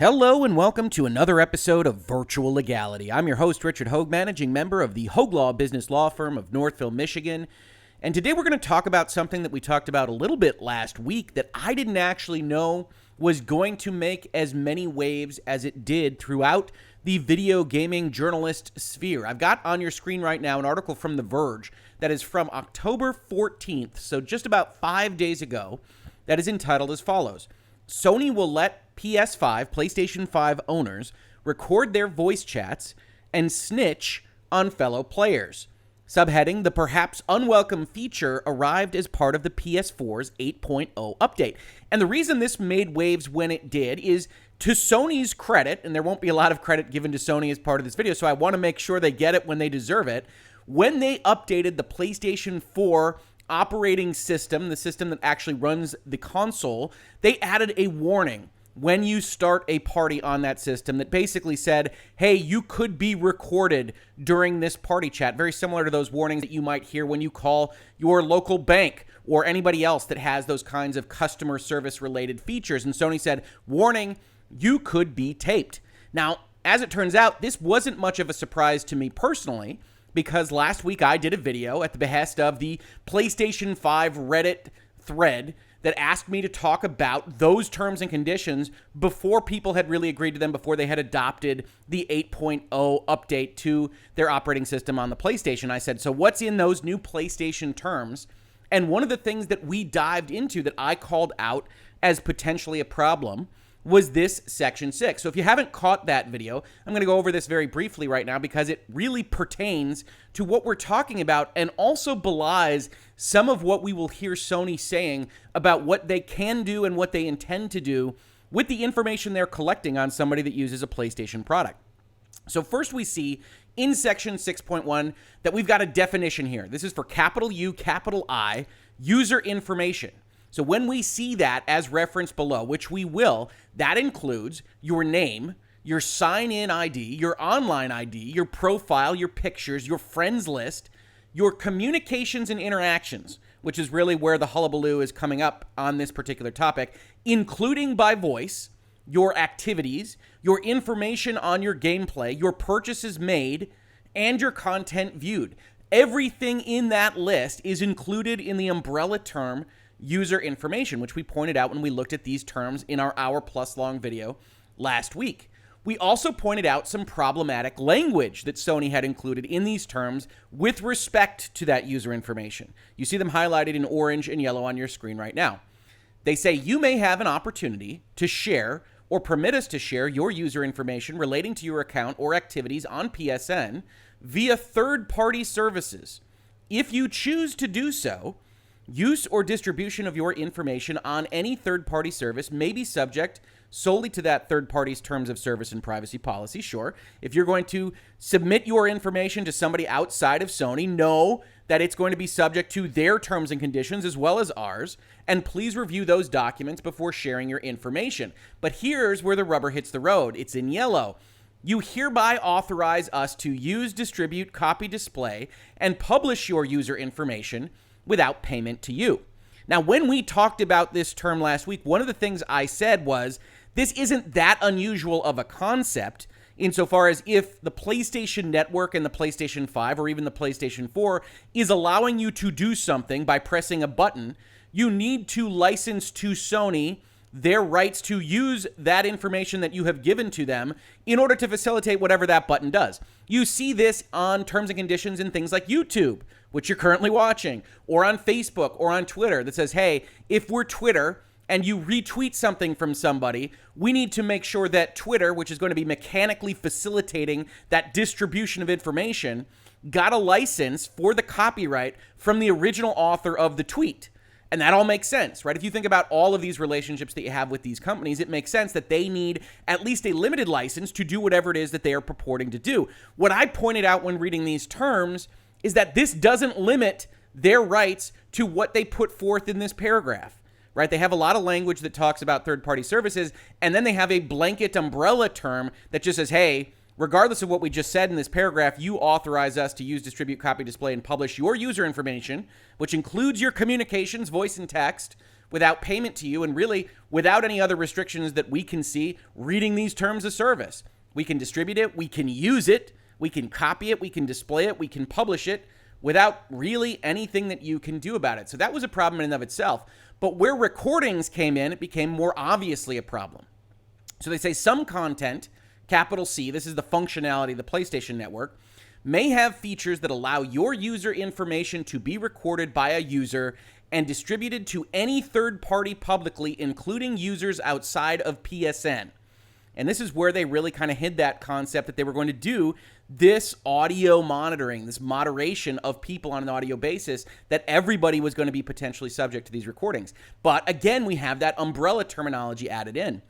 Hello and welcome to another episode of Virtual Legality. I'm your host, Richard Hoeg, managing member of the Hoeg Law business law firm of Northville, Michigan. And today we're going to talk about something that we talked about a little bit last week that I didn't actually know was going to make as many waves as it did throughout the video gaming journalist sphere. I've got on your screen right now an article from The Verge that is from October 14th, so just about 5 days ago, that is entitled as follows. Sony will let PS5, PlayStation 5 owners record their voice chats and snitch on fellow players. Subheading, the perhaps unwelcome feature arrived as part of the PS4's 8.0 update. And the reason this made waves when it did is to Sony's credit, and there won't be a lot of credit given to Sony as part of this video, so I want to make sure they get it when they deserve it. When they updated the PlayStation 4 operating system, the system that actually runs the console, they added a warning when you start a party on that system that basically said, hey, you could be recorded during this party chat. Very similar to those warnings that you might hear when you call your local bank or anybody else that has those kinds of customer service related features. And Sony said, warning, you could be taped. Now, as it turns out, this wasn't much of a surprise to me personally, because last week I did a video at the behest of the PlayStation 5 Reddit thread that asked me to talk about those terms and conditions before people had really agreed to them, before they had adopted the 8.0 update to their operating system on the PlayStation. I said, so what's in those new PlayStation terms? And one of the things that we dived into that I called out as potentially a problem was this Section 6. So if you haven't caught that video, I'm going to go over this very briefly right now because it really pertains to what we're talking about and also belies some of what we will hear Sony saying about what they can do and what they intend to do with the information they're collecting on somebody that uses a PlayStation product. So first we see in Section 6.1 that we've got a definition here. This is for capital U, capital I, user information. So when we see that as referenced below, which we will, that includes your name, your sign-in ID, your online ID, your profile, your pictures, your friends list, your communications and interactions, which is really where the hullabaloo is coming up on this particular topic, including by voice, your activities, your information on your gameplay, your purchases made, and your content viewed. Everything in that list is included in the umbrella term user information, which we pointed out when we looked at these terms in our hour-plus-long video last week. We also pointed out some problematic language that Sony had included in these terms with respect to that user information. You see them highlighted in orange and yellow on your screen right now. They say you may have an opportunity to share or permit us to share your user information relating to your account or activities on PSN via third-party services. If you choose to do so, use or distribution of your information on any third-party service may be subject solely to that third party's terms of service and privacy policy. Sure, if you're going to submit your information to somebody outside of Sony, know that it's going to be subject to their terms and conditions as well as ours, and please review those documents before sharing your information. But here's where the rubber hits the road. It's in yellow. You hereby authorize us to use, distribute, copy, display, and publish your user information without payment to you. Now, when we talked about this term last week, one of the things I said was this isn't that unusual of a concept insofar as if the PlayStation Network and the PlayStation 5 or even the PlayStation 4 is allowing you to do something by pressing a button, you need to license to Sony their rights to use that information that you have given to them in order to facilitate whatever that button does. You see this on terms and conditions in things like YouTube, which you're currently watching, or on Facebook or on Twitter that says, hey, if we're Twitter and you retweet something from somebody, we need to make sure that Twitter, which is going to be mechanically facilitating that distribution of information, got a license for the copyright from the original author of the tweet. And that all makes sense, right? If you think about all of these relationships that you have with these companies, it makes sense that they need at least a limited license to do whatever it is that they are purporting to do. What I pointed out when reading these terms is that this doesn't limit their rights to what they put forth in this paragraph, right? They have a lot of language that talks about third-party services, and then they have a blanket umbrella term that just says, hey, regardless of what we just said in this paragraph, you authorize us to use, distribute, copy, display, and publish your user information, which includes your communications, voice and text, without payment to you and really without any other restrictions that we can see reading these terms of service. We can distribute it, we can use it, we can copy it, we can display it, we can publish it without really anything that you can do about it. So that was a problem in and of itself. But where recordings came in, it became more obviously a problem. So they say some content, capital C, this is the functionality of the PlayStation Network, may have features that allow your user information to be recorded by a user and distributed to any third party publicly, including users outside of PSN. And this is where they really kind of hid that concept that they were going to do this audio monitoring, this moderation of people on an audio basis, that everybody was going to be potentially subject to these recordings. But again, we have that umbrella terminology added in.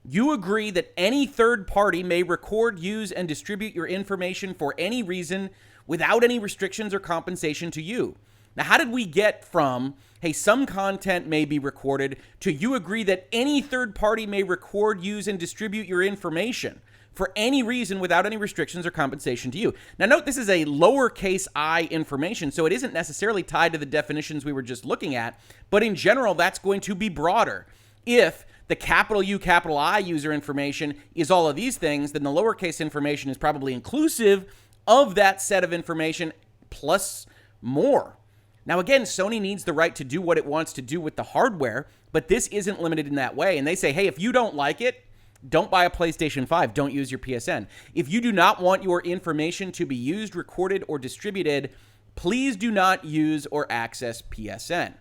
You agree that any third party may record, use, and distribute your information for any reason without any restrictions or compensation to you. Now, how did we get from, hey, some content may be recorded, to you agree that any third party may record, use, and distribute your information for any reason without any restrictions or compensation to you? Now, note this is a lowercase I information, so it isn't necessarily tied to the definitions we were just looking at, but in general, that's going to be broader. If the capital U, capital I user information is all of these things, then the lowercase information is probably inclusive of that set of information plus more. Now, again, Sony needs the right to do what it wants to do with the hardware, but this isn't limited in that way. And they say, hey, if you don't like it, don't buy a PlayStation 5. Don't use your PSN. If you do not want your information to be used, recorded, or distributed, please do not use or access PSN.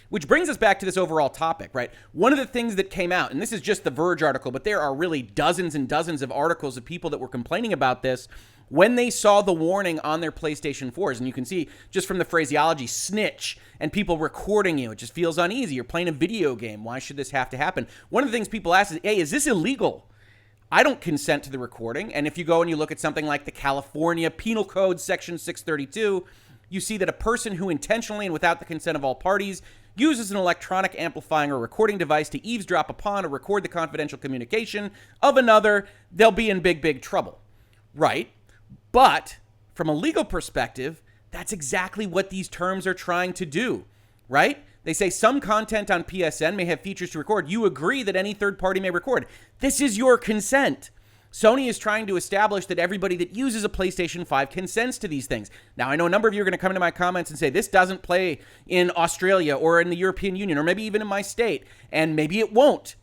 Which brings us back to this overall topic, right? One of the things that came out, and this is just the Verge article, but there are really dozens and dozens of articles of people that were complaining about this when they saw the warning on their PlayStation 4s. And you can see just from the phraseology, snitch, and people recording you. It just feels uneasy. You're playing a video game. Why should this have to happen? One of the things people ask is, hey, is this illegal? I don't consent to the recording. And if you go and you look at something like the California Penal Code Section 632, you see that a person who intentionally and without the consent of all parties uses an electronic amplifying or recording device to eavesdrop upon or record the confidential communication of another, they'll be in big, big trouble. Right? But from a legal perspective, that's exactly what these terms are trying to do, right? They say some content on PSN may have features to record. You agree that any third party may record. This is your consent. Sony is trying to establish that everybody that uses a PlayStation 5 consents to these things. Now, I know a number of you are going to come into my comments and say, this doesn't play in Australia or in the European Union or maybe even in my state, and maybe it won't.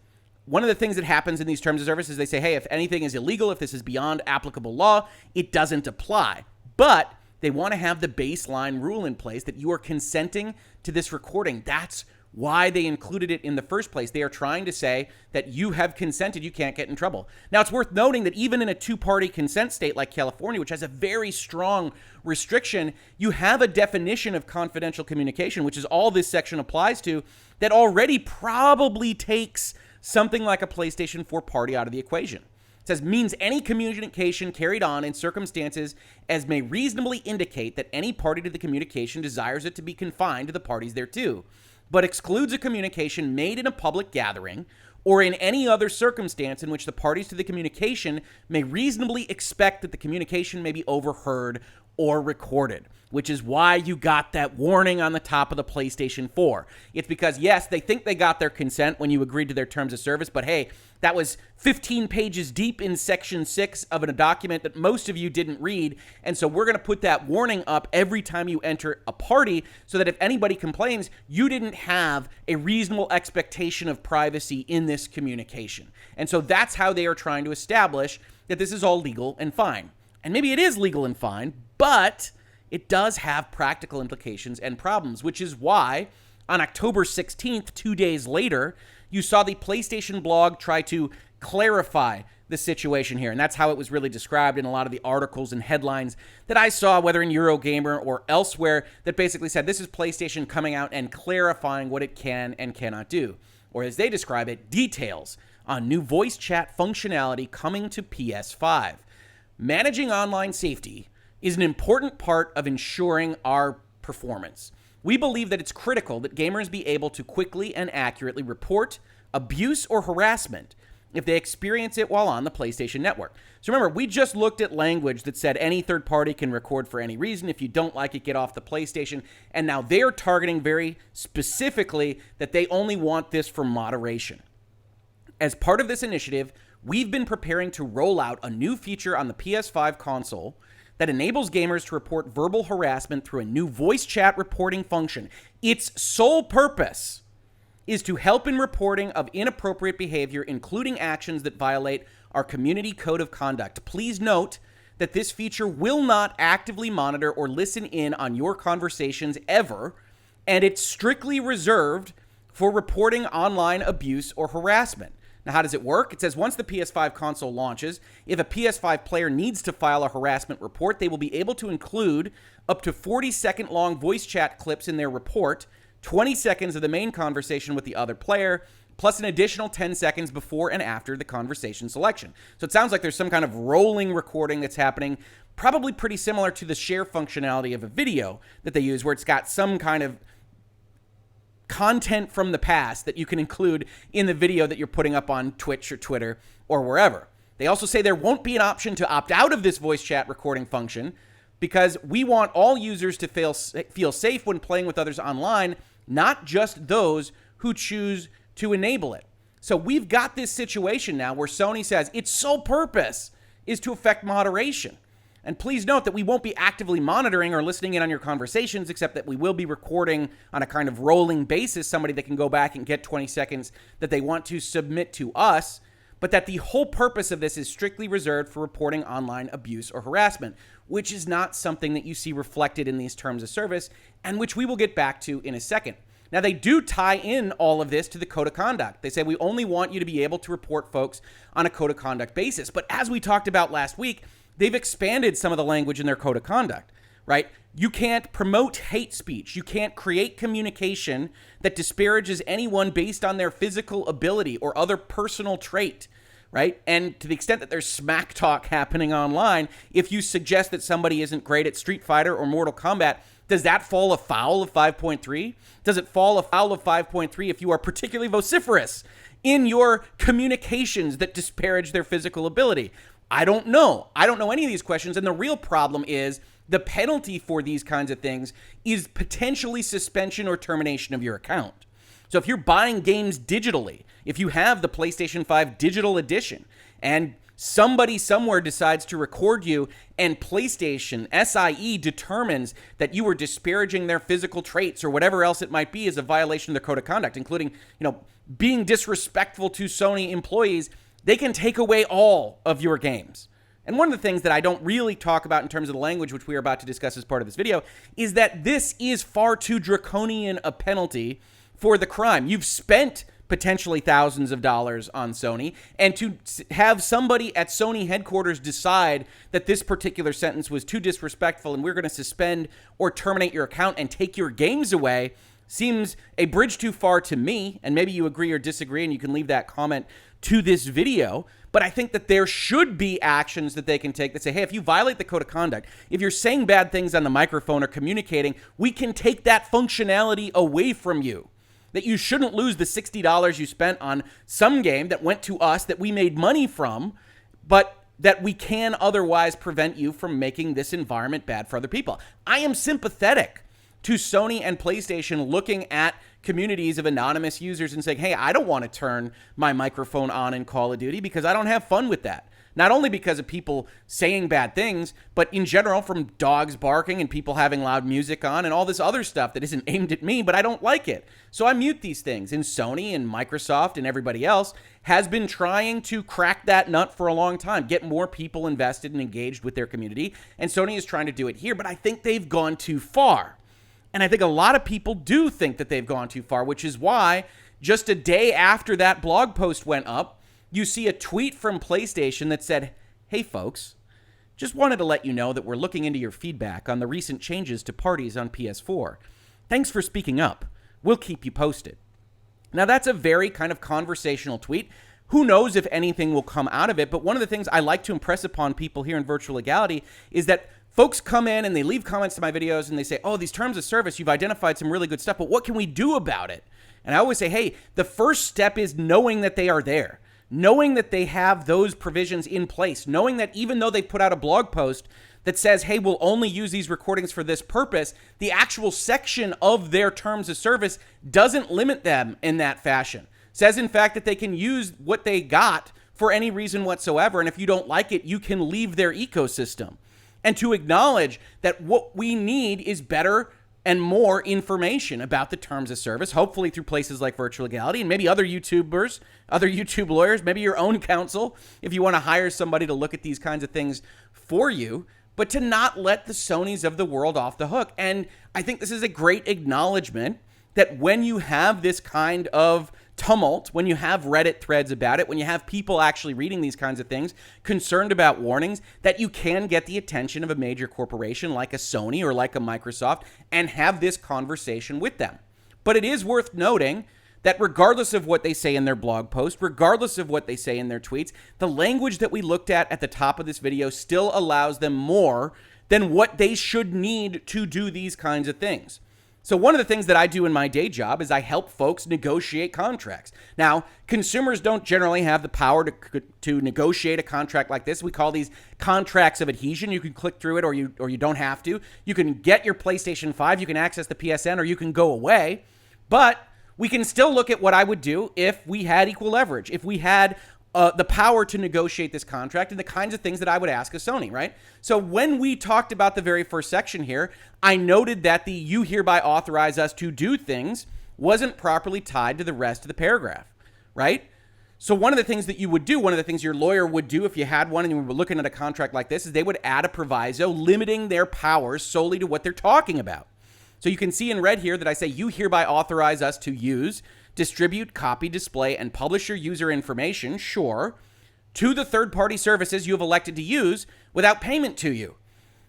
One of the things that happens in these terms of service is they say, hey, if anything is illegal, if this is beyond applicable law, it doesn't apply. But they want to have the baseline rule in place that you are consenting to this recording. That's why they included it in the first place. They are trying to say that you have consented, you can't get in trouble. Now, it's worth noting that even in a two-party consent state like California, which has a very strong restriction, you have a definition of confidential communication, which is all this section applies to, that already probably takes something like a PlayStation 4 party out of the equation. It says, means any communication carried on in circumstances as may reasonably indicate that any party to the communication desires it to be confined to the parties thereto, but excludes a communication made in a public gathering or in any other circumstance in which the parties to the communication may reasonably expect that the communication may be overheard or recorded, which is why you got that warning on the top of the PlayStation 4. It's because, yes, they think they got their consent when you agreed to their terms of service, but hey, that was 15 pages deep in Section 6 of a document that most of you didn't read, and so we're going to put that warning up every time you enter a party so that if anybody complains, you didn't have a reasonable expectation of privacy in this communication. And so that's how they are trying to establish that this is all legal and fine. And maybe it is legal and fine, but it does have practical implications and problems, which is why on October 16th, 2 days later, you saw the PlayStation blog try to clarify the situation here. And that's how it was really described in a lot of the articles and headlines that I saw, whether in Eurogamer or elsewhere, that basically said this is PlayStation coming out and clarifying what it can and cannot do. Or as they describe it, details on new voice chat functionality coming to PS5. Managing online safety is an important part of ensuring our performance. We believe that it's critical that gamers be able to quickly and accurately report abuse or harassment, if they experience it while on the PlayStation Network. So remember, we just looked at language that said any third party can record for any reason. If you don't like it, get off the PlayStation. And now they're targeting very specifically that they only want this for moderation. As part of this initiative, we've been preparing to roll out a new feature on the PS5 console that enables gamers to report verbal harassment through a new voice chat reporting function. Its sole purpose is to help in reporting of inappropriate behavior, including actions that violate our community code of conduct. Please note that this feature will not actively monitor or listen in on your conversations ever, and it's strictly reserved for reporting online abuse or harassment. Now, how does it work? It says once the PS5 console launches, if a PS5 player needs to file a harassment report, they will be able to include up to 40-second long voice chat clips in their report, 20 seconds of the main conversation with the other player, plus an additional 10 seconds before and after the conversation selection. So it sounds like there's some kind of rolling recording that's happening, probably pretty similar to the share functionality of a video that they use, where it's got some kind of content from the past that you can include in the video that you're putting up on Twitch or Twitter or wherever. They also say there won't be an option to opt out of this voice chat recording function because we want all users to feel safe when playing with others online, not just those who choose to enable it. So we've got this situation now where Sony says its sole purpose is to affect moderation. And please note that we won't be actively monitoring or listening in on your conversations, except that we will be recording on a kind of rolling basis somebody that can go back and get 20 seconds that they want to submit to us, but that the whole purpose of this is strictly reserved for reporting online abuse or harassment, which is not something that you see reflected in these terms of service, and which we will get back to in a second. Now, they do tie in all of this to the code of conduct. They say we only want you to be able to report folks on a code of conduct basis. But as we talked about last week, they've expanded some of the language in their code of conduct, right? You can't promote hate speech. You can't create communication that disparages anyone based on their physical ability or other personal trait, right? And to the extent that there's smack talk happening online, if you suggest that somebody isn't great at Street Fighter or Mortal Kombat, does that fall afoul of 5.3? Does it fall afoul of 5.3 if you are particularly vociferous in your communications that disparage their physical ability? I don't know. I don't know any of these questions. And the real problem is the penalty for these kinds of things is potentially suspension or termination of your account. So if you're buying games digitally, if you have the PlayStation 5 digital edition and somebody somewhere decides to record you and PlayStation SIE determines that you were disparaging their physical traits or whatever else it might be as a violation of their code of conduct, including, being disrespectful to Sony employees, they can take away all of your games. And one of the things that I don't really talk about in terms of the language, which we are about to discuss as part of this video, is that this is far too draconian a penalty for the crime. You've spent potentially thousands of dollars on Sony, and to have somebody at Sony headquarters decide that this particular sentence was too disrespectful and we're going to suspend or terminate your account and take your games away seems a bridge too far to me. And maybe you agree or disagree, and you can leave that comment to this video. But I think that there should be actions that they can take that say, hey, if you violate the code of conduct, if you're saying bad things on the microphone or communicating, we can take that functionality away from you. That you shouldn't lose the $60 you spent on some game that went to us that we made money from, but that we can otherwise prevent you from making this environment bad for other people. I am sympathetic to Sony and PlayStation looking at communities of anonymous users and saying, hey, I don't want to turn my microphone on in Call of Duty because I don't have fun with that. Not only because of people saying bad things, but in general from dogs barking and people having loud music on and all this other stuff that isn't aimed at me, but I don't like it. So I mute these things. And Sony and Microsoft and everybody else has been trying to crack that nut for a long time, get more people invested and engaged with their community. And Sony is trying to do it here, but I think they've gone too far. And I think a lot of people do think that they've gone too far, which is why just a day after that blog post went up, you see a tweet from PlayStation that said, hey folks, just wanted to let you know that we're looking into your feedback on the recent changes to parties on PS4. Thanks for speaking up. We'll keep you posted. Now that's a very kind of conversational tweet. Who knows if anything will come out of it, but one of the things I like to impress upon people here in Virtual Legality is that folks come in and they leave comments to my videos and they say, oh, these terms of service, you've identified some really good stuff, but what can we do about it? And I always say, hey, the first step is knowing that they are there. knowing that they have those provisions in place, knowing that even though they put out a blog post that says, hey, we'll only use these recordings for this purpose, the actual section of their terms of service doesn't limit them in that fashion. Says, in fact, that they can use what they got for any reason whatsoever. And if you don't like it, you can leave their ecosystem. And to acknowledge that what we need is better and more information about the terms of service, hopefully through places like Virtual Legality and maybe other YouTubers, other YouTube lawyers, maybe your own counsel, if you want to hire somebody to look at these kinds of things for you, but to not let the Sonys of the world off the hook. And I think this is a great acknowledgement that when you have this kind of tumult, when you have Reddit threads about it, when you have people actually reading these kinds of things, concerned about warnings, that you can get the attention of a major corporation like a Sony or like a Microsoft and have this conversation with them. But it is worth noting that regardless of what they say in their blog post, regardless of what they say in their tweets, the language that we looked at the top of this video still allows them more than what they should need to do these kinds of things. So one of the things that I do in my day job is I help folks negotiate contracts. Now, consumers don't generally have the power to negotiate a contract like this. We call these contracts of adhesion. You can click through it or you don't have to. You can get your PlayStation 5, you can access the PSN, or you can go away. But we can still look at what I would do if we had equal leverage, if we had the power to negotiate this contract and the kinds of things that I would ask a Sony, right? So when we talked about the very first section here, I noted that the "you hereby authorize us to do things" wasn't properly tied to the rest of the paragraph, right? So one of the things that you would do, one of the things your lawyer would do if you had one and you were looking at a contract like this, is they would add a proviso limiting their powers solely to what they're talking about. So you can see in red here that I say, "you hereby authorize us to use, distribute, copy, display, and publish your user information, sure, to the third-party services you have elected to use without payment to you."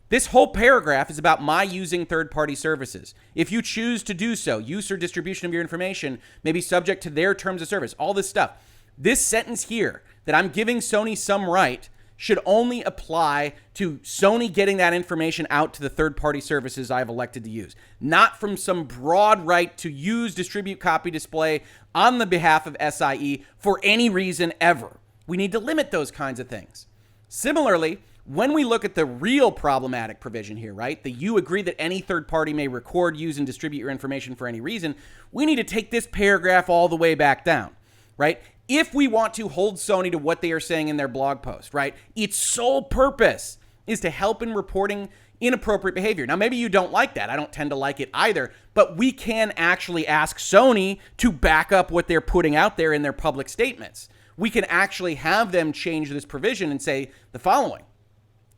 This whole paragraph is about my using third-party services. If you choose to do so, use or distribution of your information may be subject to their terms of service, all this stuff. This sentence here, that I'm giving Sony some right, should only apply to Sony getting that information out to the third-party services I've elected to use, not from some broad right to use, distribute, copy, display on the behalf of SIE for any reason ever. We need to limit those kinds of things. Similarly, when we look at the real problematic provision here, right, the "you agree that any third party may record, use, and distribute your information for any reason," we need to take this paragraph all the way back down, right? If we want to hold Sony to what they are saying in their blog post, right, its sole purpose is to help in reporting inappropriate behavior. Now, maybe you don't like that. I don't tend to like it either, but we can actually ask Sony to back up what they're putting out there in their public statements. We can actually have them change this provision and say the following.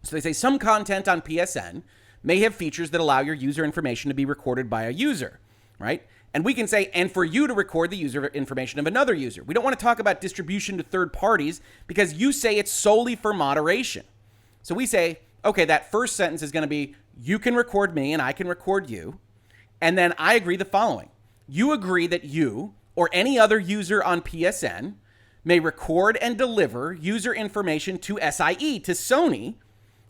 So they say some content on PSN may have features that allow your user information to be recorded by a user, right? And we can say, and for you to record the user information of another user. We don't want to talk about distribution to third parties because you say it's solely for moderation. So we say, okay, that first sentence is going to be, you can record me and I can record you. And then I agree the following. You agree that you or any other user on PSN may record and deliver user information to SIE, to Sony,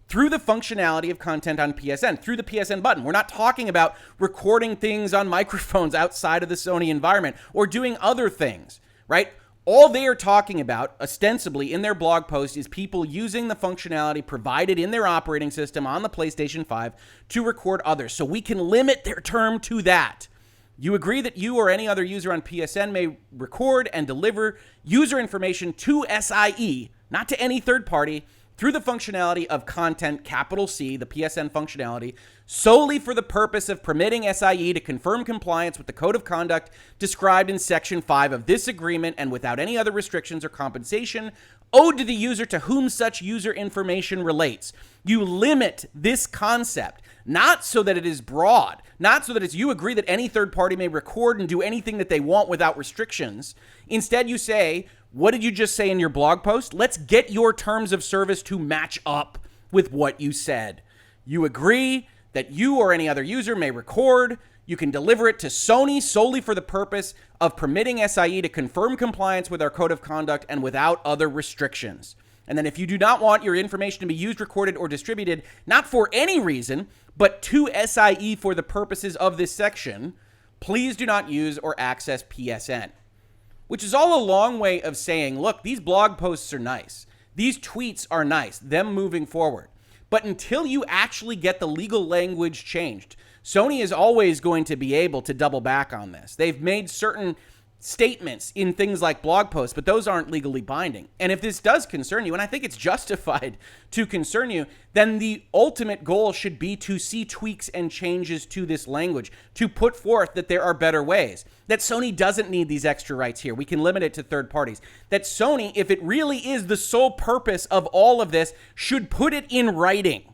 through the functionality of content on PSN, through the PSN button. We're not talking about recording things on microphones outside of the Sony environment or doing other things, right? All they are talking about, ostensibly in their blog post, is people using the functionality provided in their operating system on the PlayStation 5 to record others. So we can limit their term to that. You agree that you or any other user on PSN may record and deliver user information to SIE, not to any third party, through the functionality of content, capital C, the PSN functionality, solely for the purpose of permitting SIE to confirm compliance with the code of conduct described in Section 5 of this agreement and without any other restrictions or compensation owed to the user to whom such user information relates. You limit this concept, not so that it is broad, not so that it's you agree that any third party may record and do anything that they want without restrictions. Instead, you say, what did you just say in your blog post? Let's get your terms of service to match up with what you said. You agree that you or any other user may record. You can deliver it to Sony solely for the purpose of permitting SIE to confirm compliance with our code of conduct and without other restrictions. And then if you do not want your information to be used, recorded, or distributed, not for any reason, but to SIE for the purposes of this section, please do not use or access PSN. which is all a long way of saying, look, these blog posts are nice. These tweets are nice, them moving forward. But until you actually get the legal language changed, Sony is always going to be able to double back on this. They've made certain statements in things like blog posts, but those aren't legally binding. And if this does concern you, and I think it's justified to concern you, then the ultimate goal should be to see tweaks and changes to this language, to put forth that there are better ways, that Sony doesn't need these extra rights here. We can limit it to third parties. That Sony, if it really is the sole purpose of all of this, should put it in writing.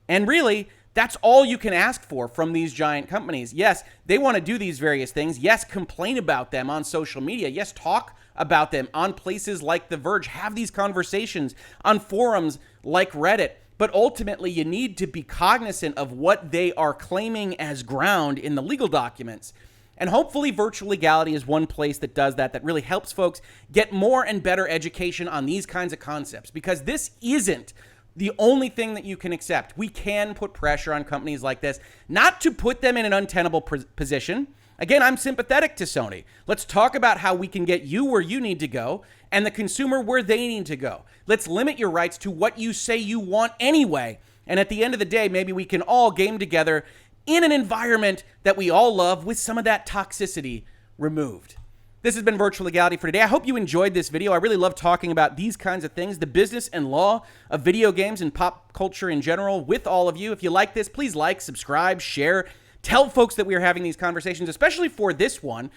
And really, that's all you can ask for from these giant companies. Yes, they want to do these various things. Yes, complain about them on social media. Yes, talk about them on places like The Verge. Have these conversations on forums like Reddit. But ultimately, you need to be cognizant of what they are claiming as ground in the legal documents. And hopefully Virtual Legality is one place that does that really helps folks get more and better education on these kinds of concepts, because this isn't the only thing that you can accept. We can put pressure on companies like this, not to put them in an untenable position. Again, I'm sympathetic to Sony. Let's talk about how we can get you where you need to go and the consumer where they need to go. Let's limit your rights to what you say you want anyway. And at the end of the day, maybe we can all game together in an environment that we all love with some of that toxicity removed. This has been Virtual Legality for today. I hope you enjoyed this video. I really love talking about these kinds of things, the business and law of video games and pop culture in general with all of you. If you like this, please like, subscribe, share. Tell folks that we are having these conversations, especially for this one.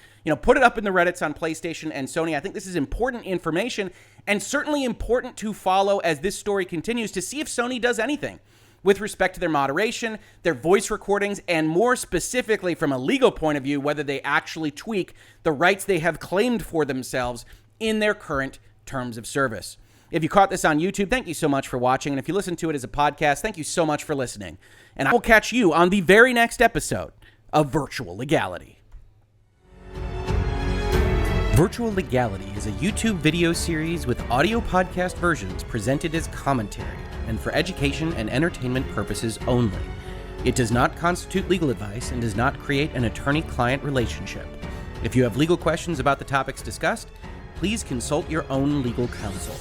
Put it up in the Reddits on PlayStation and Sony. I think this is important information and certainly important to follow as this story continues to see if Sony does anything with respect to their moderation, their voice recordings, and more specifically from a legal point of view, whether they actually tweak the rights they have claimed for themselves in their current terms of service. If you caught this on YouTube, thank you so much for watching. And if you listen to it as a podcast, thank you so much for listening. And I will catch you on the very next episode of Virtual Legality. Virtual Legality is a YouTube video series with audio podcast versions presented as commentary and for education and entertainment purposes only. It does not constitute legal advice and does not create an attorney-client relationship. If you have legal questions about the topics discussed, please consult your own legal counsel.